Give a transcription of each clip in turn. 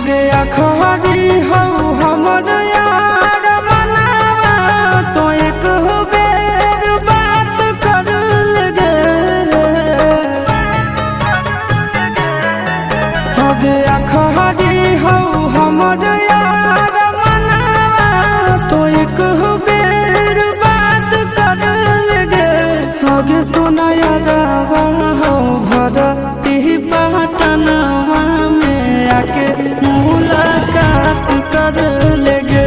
गया खरी हो हमर यार मनावा तो एक बेर बात कर लगे। हो गया खरी हो हमर यार मनावा तो एक बेर बात कर लगे। हो गे सोना यारावा हो भरती पटनवा में आके मुलाकात कर लेगे।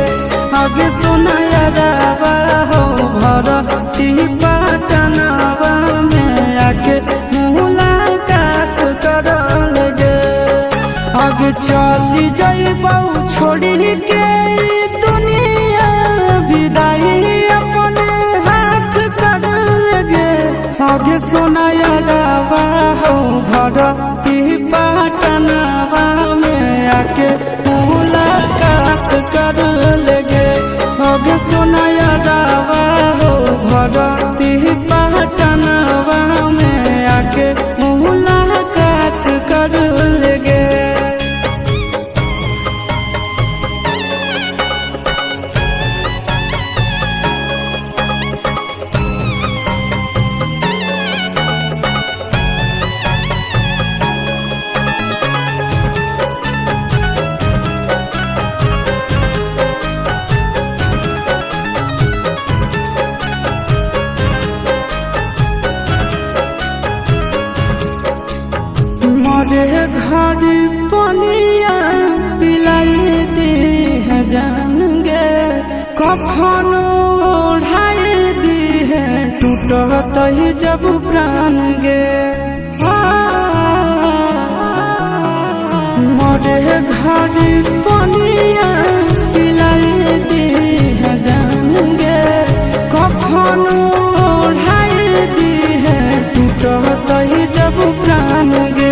आगे सुना यारावा हो भरती पटनवा में आके मुलाकात कर लेगे। आगे चली जाइबौ छोड़ी के दुनिया विदाई अपने हाथ कर लेगे। आगे सुना यारावा हो भरती पटनवा में आके मुलाकात कर लेगे। आगे सुना यारावा हो भरती पटनवा में आके मुलाकात कर लेगे। मरे घर पनिया पिलाई दी है जान गे। कफन ओढ़ाई दी है टूटत ही जब प्राण गे। मरे घर पनिया पिलाई दी है जान गे। कफन ओढ़ाई दी है टूटत ही जब प्राण गे।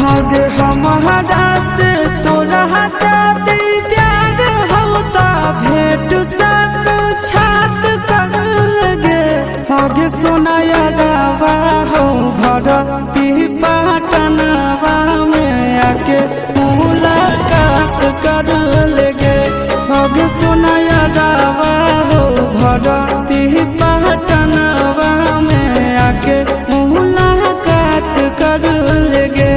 अगर हमारा से तोरा जाती प्यार होता भेंट साक्षात कर लगे। आगे सोना यारावा हो भरती पटनवा में आके मुलाकात कर लेगे। आगे सोना यारावा हो भरती पटनवा में आके मुलाकात कर लेगे।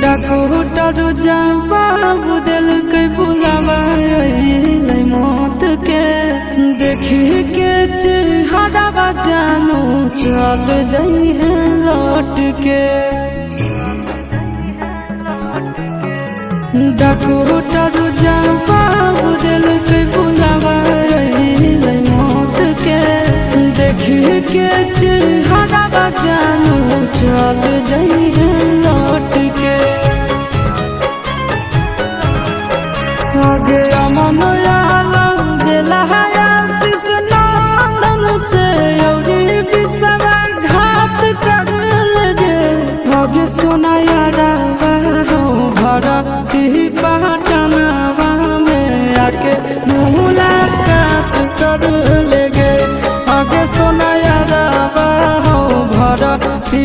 डॉक्टर जवाब दिल के बुलावा मौत के। देखी के चेहरा जानू चल जाई है लौट के। डॉक्टर जवाब दिल के बुलावा मौत के। देखी के चेहरा जानू चल जाई है लौट के। आगे अमन आलम दिला आशीष नंदन से अउरी विश्वासघात कर लगे। आगे सोना यारावा हो भरती पटनवा में आके मुलाकात कर लेगे। आगे सोना यारावा हो भरती